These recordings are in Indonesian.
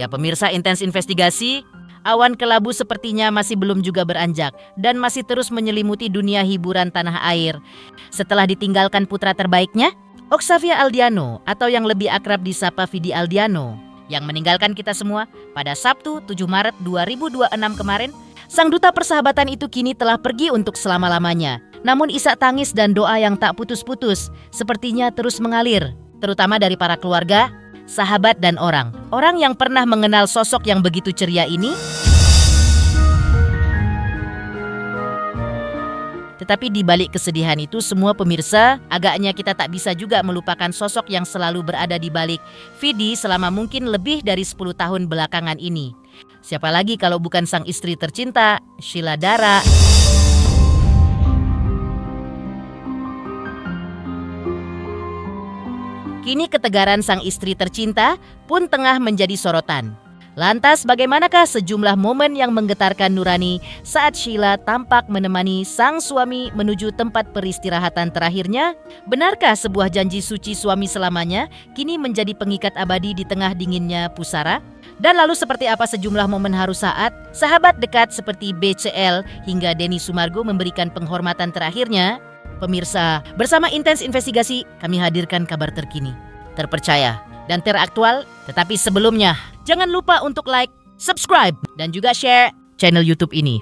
Ya pemirsa Intens Investigasi, awan kelabu sepertinya masih belum juga beranjak dan masih terus menyelimuti dunia hiburan tanah air. Setelah ditinggalkan putra terbaiknya, Oxavia Aldiano atau yang lebih akrab disapa Vidi Aldiano, yang meninggalkan kita semua pada Sabtu 7 Maret 2026 kemarin, sang duta persahabatan itu kini telah pergi untuk selama-lamanya. Namun isak tangis dan doa yang tak putus-putus sepertinya terus mengalir, terutama dari para keluarga, sahabat dan orang yang pernah mengenal sosok yang begitu ceria ini. Tetapi di balik kesedihan itu semua pemirsa, agaknya kita tak bisa juga melupakan sosok yang selalu berada di balik Vidi selama mungkin lebih dari 10 tahun belakangan ini. Siapa lagi kalau bukan sang istri tercinta, Sheila Dara. Kini ketegaran sang istri tercinta pun tengah menjadi sorotan. Lantas bagaimanakah sejumlah momen yang menggetarkan nurani saat Sheila tampak menemani sang suami menuju tempat peristirahatan terakhirnya? Benarkah sebuah janji suci suami selamanya kini menjadi pengikat abadi di tengah dinginnya pusara? Dan lalu seperti apa sejumlah momen haru saat sahabat dekat seperti BCL hingga Denny Sumargo memberikan penghormatan terakhirnya? Pemirsa, bersama Intens Investigasi kami hadirkan kabar terkini, terpercaya, dan teraktual. Tetapi sebelumnya, jangan lupa untuk like, subscribe, dan juga share channel YouTube ini.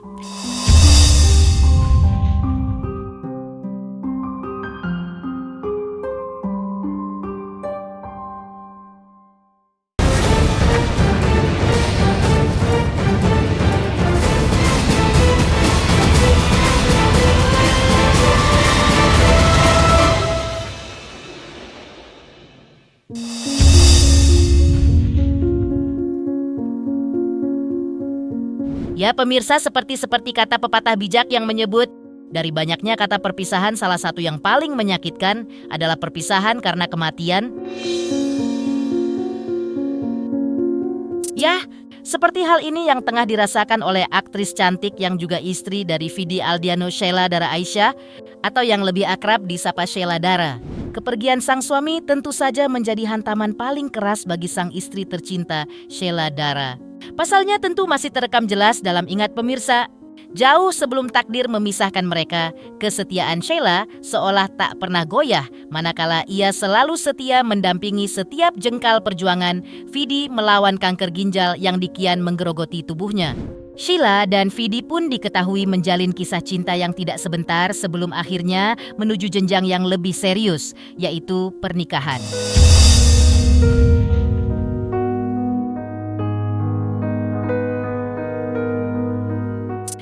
Ya pemirsa, seperti kata pepatah bijak yang menyebut, dari banyaknya kata perpisahan, salah satu yang paling menyakitkan adalah perpisahan karena kematian. Ya, seperti hal ini yang tengah dirasakan oleh aktris cantik yang juga istri dari Vidi Aldiano, Sheila Dara Aisyah, atau yang lebih akrab disapa Sheila Dara. Kepergian sang suami tentu saja menjadi hantaman paling keras bagi sang istri tercinta, Sheila Dara. Pasalnya tentu masih terekam jelas dalam ingat pemirsa. Jauh sebelum takdir memisahkan mereka, kesetiaan Sheila seolah tak pernah goyah, manakala ia selalu setia mendampingi setiap jengkal perjuangan Vidi melawan kanker ginjal yang kian menggerogoti tubuhnya. Sheila dan Vidi pun diketahui menjalin kisah cinta yang tidak sebentar sebelum akhirnya menuju jenjang yang lebih serius, yaitu pernikahan.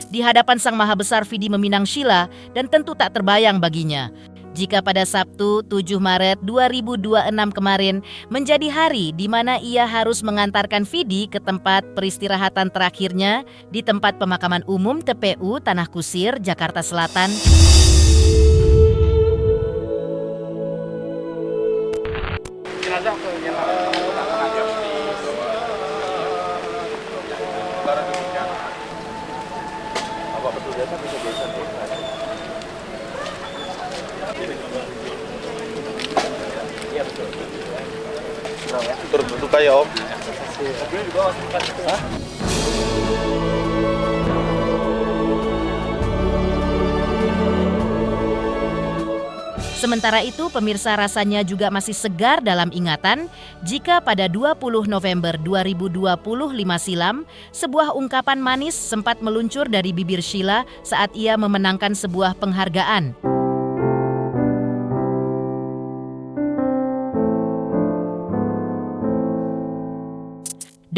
Di hadapan Sang Maha Besar, Vidi meminang Sheila dan tentu tak terbayang baginya jika pada Sabtu 7 Maret 2026 kemarin menjadi hari di mana ia harus mengantarkan Vidi ke tempat peristirahatan terakhirnya di tempat pemakaman umum TPU Tanah Kusir, Jakarta Selatan. Jenazah ke Turut berduka ya Om. Sementara itu, pemirsa, rasanya juga masih segar dalam ingatan jika pada 20 November 2025 silam, sebuah ungkapan manis sempat meluncur dari bibir Sheila saat ia memenangkan sebuah penghargaan.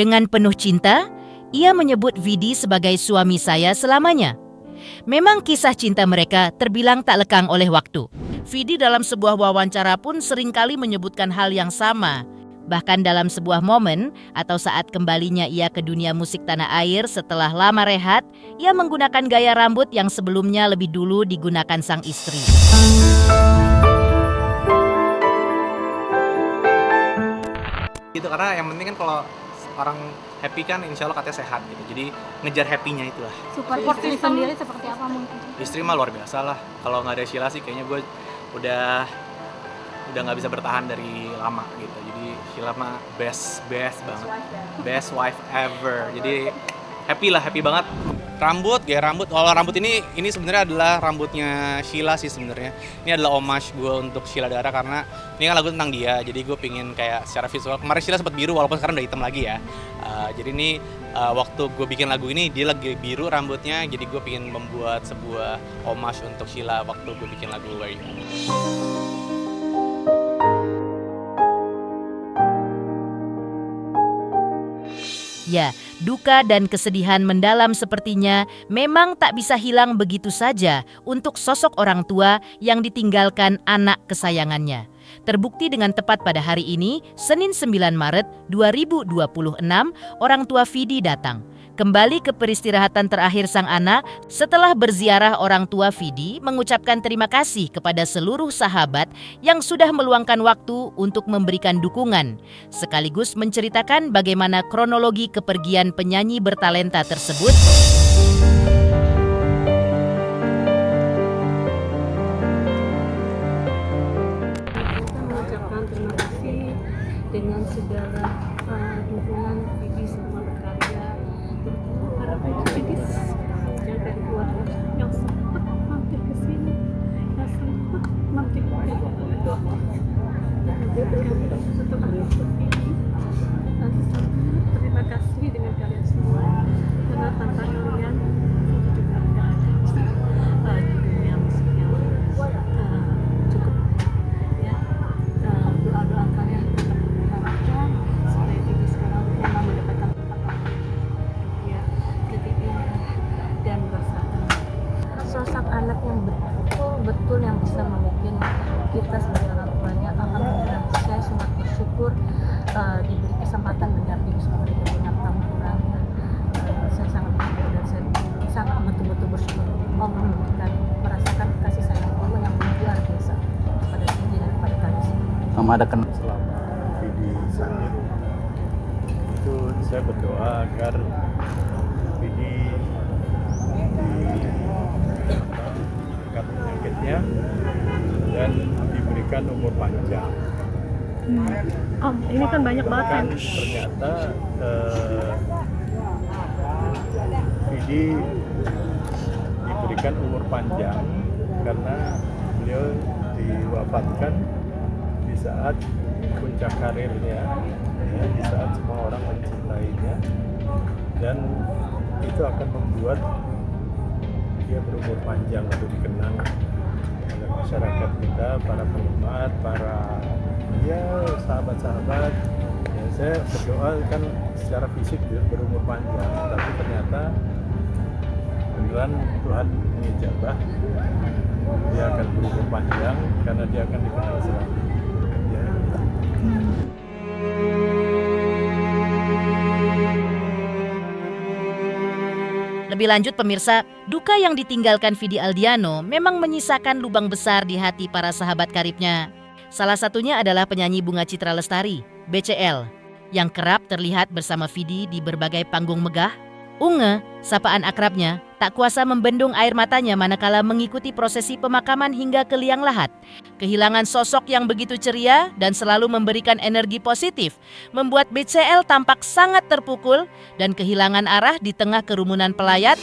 Dengan penuh cinta, ia menyebut Vidi sebagai suami saya selamanya. Memang kisah cinta mereka terbilang tak lekang oleh waktu. Vidi dalam sebuah wawancara pun seringkali menyebutkan hal yang sama. Bahkan dalam sebuah momen atau saat kembalinya ia ke dunia musik tanah air setelah lama rehat, ia menggunakan gaya rambut yang sebelumnya lebih dulu digunakan sang istri. Gitu, karena yang penting kan kalau orang happy kan insya Allah katanya sehat gitu. Jadi ngejar happy-nya itulah. Support istri sendiri seperti apa mungkin? Istri mah luar biasa lah. Kalau nggak ada Sheila sih kayaknya gue udah udah nggak bisa bertahan dari lama gitu. Jadi Sheila mah best banget, best wife ever. Jadi happy banget. Gaya rambut. Kalau rambut ini sebenarnya adalah rambutnya Sheila sih sebenarnya. Ini adalah homage gue untuk Sheila Dara karena ini kan lagu tentang dia. Jadi gue pingin kayak secara visual. Kemarin Sheila sempat biru walaupun sekarang udah hitam lagi ya. Jadi ini waktu gue bikin lagu ini dia lagi biru rambutnya. Jadi gue pingin membuat sebuah homage untuk Sheila waktu gue bikin lagu Where You Are. Ya, duka dan kesedihan mendalam sepertinya memang tak bisa hilang begitu saja untuk sosok orang tua yang ditinggalkan anak kesayangannya. Terbukti dengan tepat pada hari ini, Senin 9 Maret 2026, orang tua Vidi datang. Kembali ke peristirahatan terakhir sang anak, setelah berziarah orang tua Vidi mengucapkan terima kasih kepada seluruh sahabat yang sudah meluangkan waktu untuk memberikan dukungan, sekaligus menceritakan bagaimana kronologi kepergian penyanyi bertalenta tersebut. Kita mengucapkan terima kasih dengan segala dukungan Vidi selama berkarya, terutama para aktivis yang dari luar yang sempat mampir ke sini, yang sempat mampir ke berdoa. Untuk aktivis Vidi, terima kasih dengan kalian semua, karena tanpa kalian Vidi juga tidak ada di dunia musik yang cukup ya. Doa-doa kalian tetap diharapkan supaya Vidi sekarang memang mendapatkan tempat ya, titik indah dan merasakan sosok anak yang betul-betul yang bisa memimpin kita sebagai orang tuanya. Alhamdulillah, saya sangat bersyukur diberi kesempatan dengan Vidi sebagai dengan tampilannya. Saya sangat bersyukur dan saya sangat betul-betul bersyukur Allah memberikan merasakan kasih sayang Allah yang luar biasa kepada Vidi dan kepada kami semua. Mama ada kenal Selama Vidi sakit itu saya berdoa agar Vidi diangkat penyakitnya dan diberikan umur panjang. Om, ini kan banyak banget kan. Ternyata Vidi diberikan umur panjang karena beliau diwafatkan di saat puncak karirnya, ya, di saat semua orang mencintainya, dan itu akan membuat dia berumur panjang untuk dikenang oleh masyarakat kita, para penggemar, para sahabat-sahabat. Ya, saya berdoa kan secara fisik dia berumur panjang, tapi ternyata beneran Tuhan mengijabah, dia akan berumur panjang karena dia akan dikenal selalu. Ya. Lebih lanjut pemirsa, duka yang ditinggalkan Vidi Aldiano memang menyisakan lubang besar di hati para sahabat karibnya. Salah satunya adalah penyanyi Bunga Citra Lestari, BCL, yang kerap terlihat bersama Vidi di berbagai panggung megah. Unge, sapaan akrabnya, tak kuasa membendung air matanya manakala mengikuti prosesi pemakaman hingga ke liang lahat. Kehilangan sosok yang begitu ceria dan selalu memberikan energi positif membuat BCL tampak sangat terpukul dan kehilangan arah di tengah kerumunan pelayat.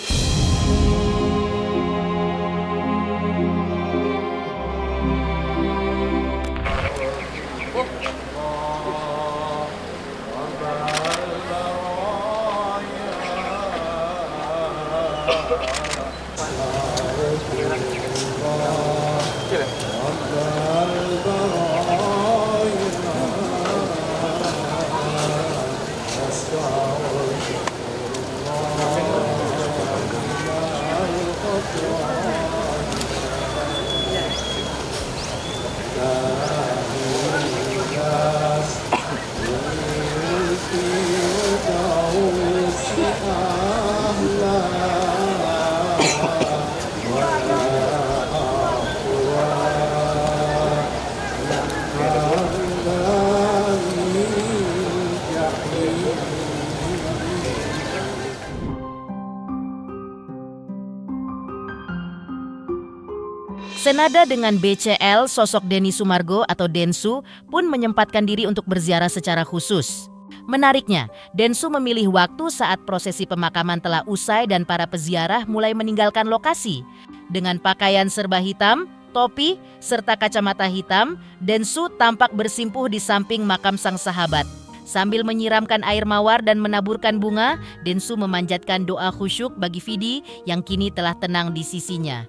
Senada dengan BCL, sosok Denny Sumargo atau Densu pun menyempatkan diri untuk berziarah secara khusus. Menariknya, Densu memilih waktu saat prosesi pemakaman telah usai dan para peziarah mulai meninggalkan lokasi. Dengan pakaian serba hitam, topi, serta kacamata hitam, Densu tampak bersimpuh di samping makam sang sahabat. Sambil menyiramkan air mawar dan menaburkan bunga, Densu memanjatkan doa khusyuk bagi Vidi yang kini telah tenang di sisinya.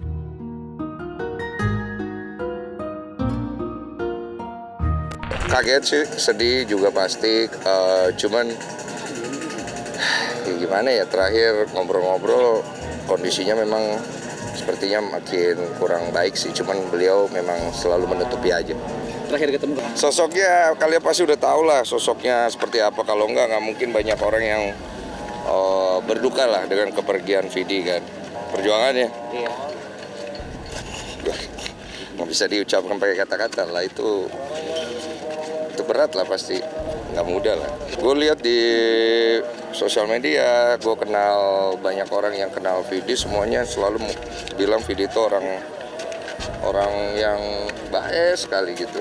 Kaget sih, sedih juga pasti, cuman ya gimana ya, terakhir ngobrol-ngobrol kondisinya memang sepertinya makin kurang baik sih, cuman beliau memang selalu menutupi aja. Terakhir ketemu Sosoknya kalian pasti udah tahu lah sosoknya seperti apa, kalau nggak mungkin banyak orang yang berduka lah dengan kepergian Vidi kan. Perjuangannya Iya. nggak bisa diucapkan pakai kata-kata lah, itu berat lah, pasti nggak mudah lah. Gue lihat di sosial media, gue kenal banyak orang yang kenal Vidi, semuanya selalu bilang Vidi itu orang yang baik sekali gitu.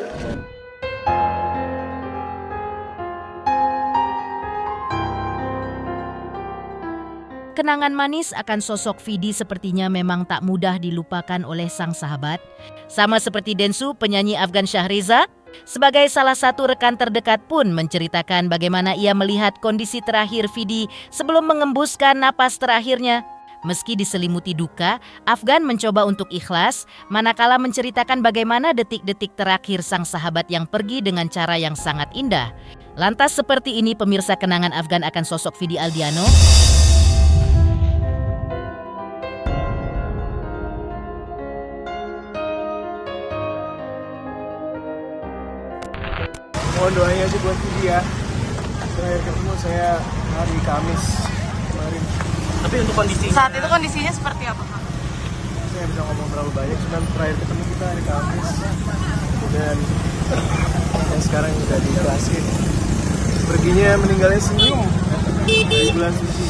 Kenangan manis akan sosok Vidi sepertinya memang tak mudah dilupakan oleh sang sahabat. Sama seperti Densu, penyanyi Afgan Syahriza, sebagai salah satu rekan terdekat pun menceritakan bagaimana ia melihat kondisi terakhir Vidi sebelum mengembuskan napas terakhirnya. Meski diselimuti duka, Afgan mencoba untuk ikhlas, manakala menceritakan bagaimana detik-detik terakhir sang sahabat yang pergi dengan cara yang sangat indah. Lantas seperti ini pemirsa kenangan Afgan akan sosok Vidi Aldiano. Mohon doanya aja buat Vidi ya. Terakhir ketemu saya hari Kamis kemarin. Tapi untuk kondisi Saat itu kondisinya seperti apa, Pak? Saya bisa ngomong terlalu banyak, cuman terakhir ketemu kita hari Kamis. Dan yang sekarang udah diikhlasin. Perginya meninggalnya senyum. Dari bulan suci.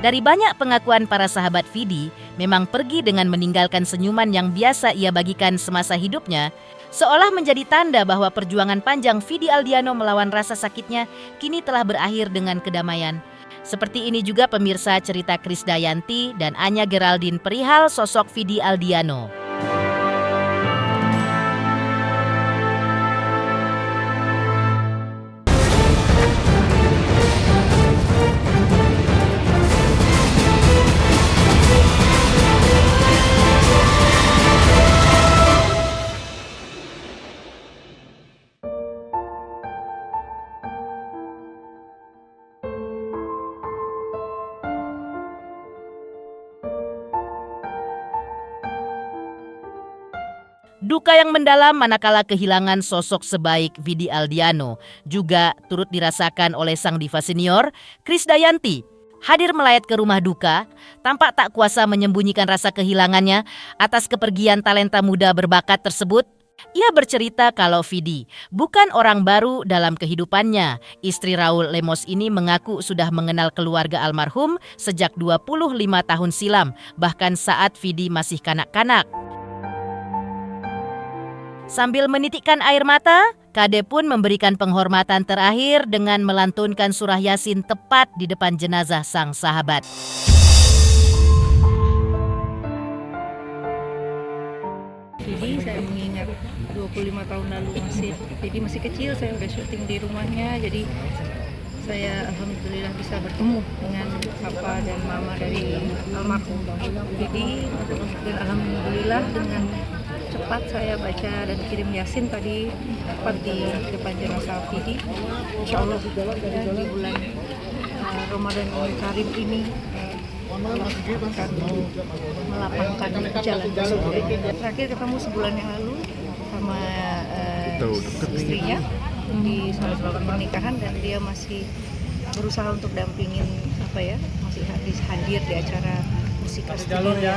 Dari banyak pengakuan para sahabat Vidi, memang pergi dengan meninggalkan senyuman yang biasa ia bagikan semasa hidupnya, seolah menjadi tanda bahwa perjuangan panjang Vidi Aldiano melawan rasa sakitnya kini telah berakhir dengan kedamaian. Seperti ini juga pemirsa cerita Krisdayanti dan Anya Geraldine perihal sosok Vidi Aldiano. Duka yang mendalam manakala kehilangan sosok sebaik Vidi Aldiano juga turut dirasakan oleh sang diva senior, Krisdayanti. Hadir melayat ke rumah duka, tampak tak kuasa menyembunyikan rasa kehilangannya atas kepergian talenta muda berbakat tersebut. Ia bercerita kalau Vidi bukan orang baru dalam kehidupannya. Istri Raul Lemos ini mengaku sudah mengenal keluarga almarhum sejak 25 tahun silam, bahkan saat Vidi masih kanak-kanak. Sambil menitikkan air mata, Kade pun memberikan penghormatan terakhir dengan melantunkan surah Yasin tepat di depan jenazah sang sahabat. Jadi saya mengingat 25 tahun lalu masih kecil, saya udah syuting di rumahnya, jadi saya alhamdulillah bisa bertemu dengan papa dan mama dari almarhum Vidi, dan alhamdulillah dengan cepat saya baca dan kirim Yasin tadi tepat di depan jenazah Vidi. Insya Allah ya, di bulan Ramadan yang Karim ini Allah akan melapangkan jalan ke surga. Terakhir ketemu sebulan yang lalu sama istrinya di salah satu pernikahan, dan dia masih berusaha untuk dampingin masih hadir di acara musik studio ya.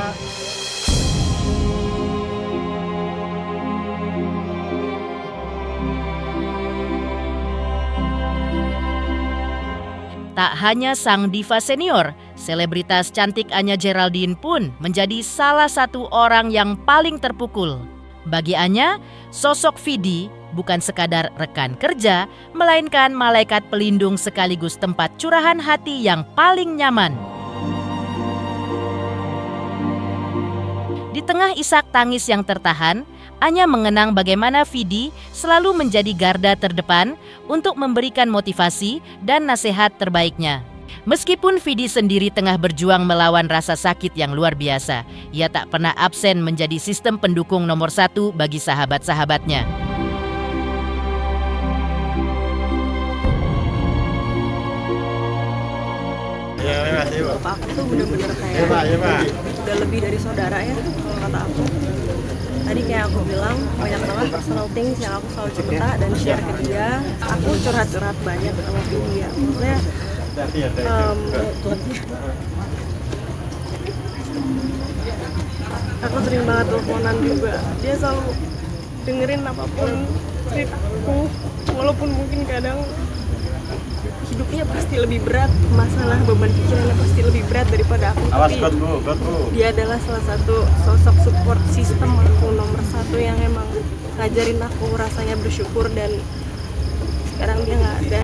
Tak hanya sang diva senior, selebritas cantik Anya Geraldine pun menjadi salah satu orang yang paling terpukul. Bagi Anya, sosok Vidi bukan sekadar rekan kerja, melainkan malaikat pelindung sekaligus tempat curahan hati yang paling nyaman. Di tengah isak tangis yang tertahan, Anya mengenang bagaimana Vidi selalu menjadi garda terdepan untuk memberikan motivasi dan nasihat terbaiknya. Meskipun Vidi sendiri tengah berjuang melawan rasa sakit yang luar biasa, ia tak pernah absen menjadi sistem pendukung nomor 1 bagi sahabat-sahabatnya. Bapak aku tuh bener-bener kayak udah lebih dari saudara ya kalau kata aku. Tadi kayak aku bilang banyak banget personal things yang aku selalu cerita dan share ke dia. Aku curhat-curhat banyak sama dia. Maksudnya aku sering banget teleponan juga. Dia selalu dengerin apapun ceritaku, walaupun mungkin kadang hidupnya pasti lebih berat, masalah beban pikirannya pasti lebih berat daripada aku. Tapi dia adalah salah satu sosok support system aku nomor 1 yang emang ngajarin aku rasanya bersyukur, dan sekarang dia nggak ada.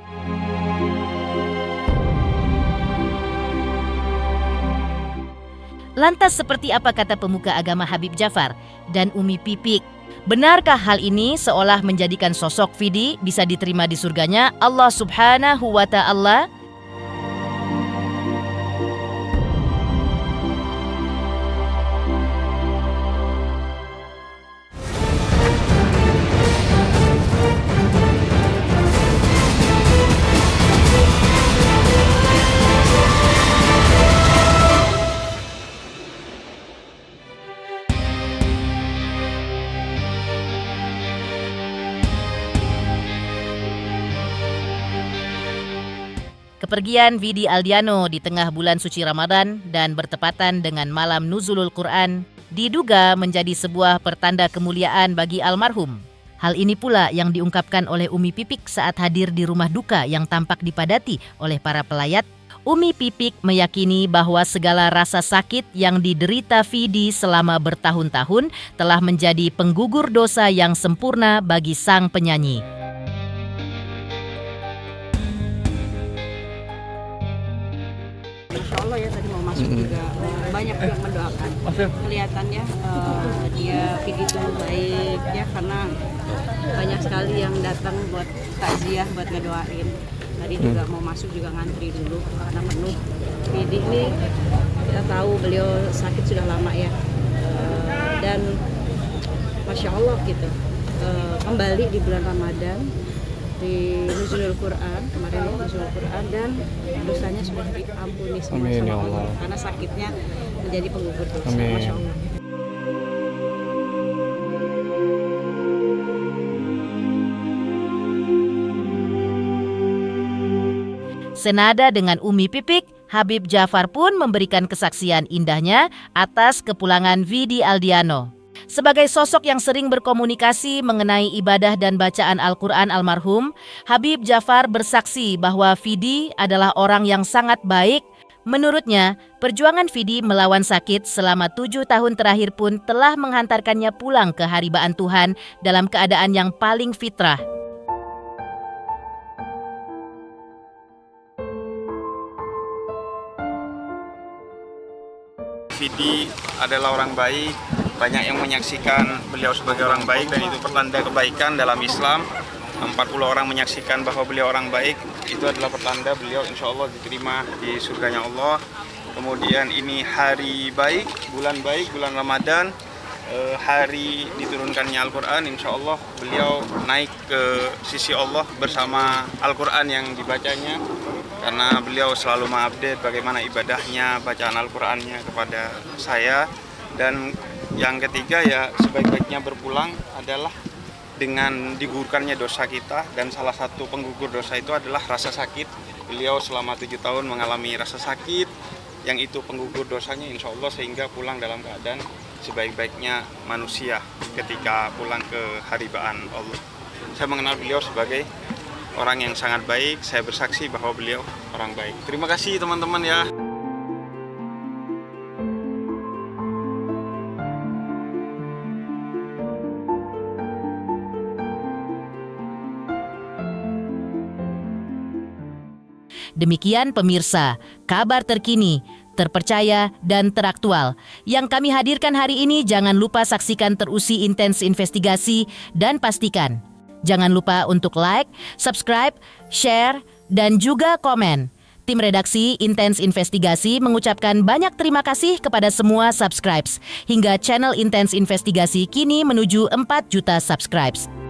Lantas seperti apa kata pemuka agama Habib Jafar dan Umi Pipik? Benarkah hal ini seolah menjadikan sosok Vidi bisa diterima di surganya Allah Subhanahu wa Ta'ala? Kepergian Vidi Aldiano di tengah bulan suci Ramadan dan bertepatan dengan malam Nuzulul Quran diduga menjadi sebuah pertanda kemuliaan bagi almarhum. Hal ini pula yang diungkapkan oleh Umi Pipik saat hadir di rumah duka yang tampak dipadati oleh para pelayat. Umi Pipik meyakini bahwa segala rasa sakit yang diderita Vidi selama bertahun-tahun telah menjadi penggugur dosa yang sempurna bagi sang penyanyi. Insya Allah ya, tadi mau masuk juga banyak yang mendoakan. Kelihatannya dia Vidi itu baik ya, karena banyak sekali yang datang buat takziah, buat ngedoain. Tadi juga mau masuk juga ngantri dulu karena penuh. Vidi ini kita tahu beliau sakit sudah lama ya, dan Masya Allah gitu, kembali di bulan Ramadan di Nuzulul Quran, kemarin Nuzulul Quran, dan dosanya sudah diampuni semua sama Allah karena sakitnya menjadi penggugur dosa. Masya Allah. Senada dengan Umi Pipik, Habib Jafar pun memberikan kesaksian indahnya atas kepulangan Vidi Aldiano. Sebagai sosok yang sering berkomunikasi mengenai ibadah dan bacaan Al-Quran almarhum, Habib Jafar bersaksi bahwa Vidi adalah orang yang sangat baik. Menurutnya, perjuangan Vidi melawan sakit selama 7 tahun terakhir pun telah menghantarkannya pulang ke haribaan Tuhan dalam keadaan yang paling fitrah. Vidi adalah orang baik, banyak yang menyaksikan beliau sebagai orang baik, dan itu pertanda kebaikan dalam Islam. 40 orang menyaksikan bahwa beliau orang baik, itu adalah pertanda beliau insya Allah diterima di surganya Allah. Kemudian ini hari baik, bulan Ramadan, hari diturunkannya Al-Quran, insya Allah beliau naik ke sisi Allah bersama Al-Quran yang dibacanya, karena beliau selalu mengupdate bagaimana ibadahnya, bacaan Al-Qurannya kepada saya. Dan yang ketiga ya, sebaik-baiknya berpulang adalah dengan digugurkannya dosa kita, dan salah satu penggugur dosa itu adalah rasa sakit. Beliau selama 7 tahun mengalami rasa sakit, yang itu penggugur dosanya insya Allah, sehingga pulang dalam keadaan sebaik-baiknya manusia ketika pulang ke haribaan Allah. Saya mengenal beliau sebagai orang yang sangat baik. Saya bersaksi bahwa beliau orang baik. Terima kasih teman-teman ya. Demikian pemirsa, kabar terkini, terpercaya, dan teraktual yang kami hadirkan hari ini. Jangan lupa saksikan terusi Intens Investigasi dan pastikan jangan lupa untuk like, subscribe, share, dan juga komen. Tim redaksi Intens Investigasi mengucapkan banyak terima kasih kepada semua subscribers hingga channel Intens Investigasi kini menuju 4 juta subscribers.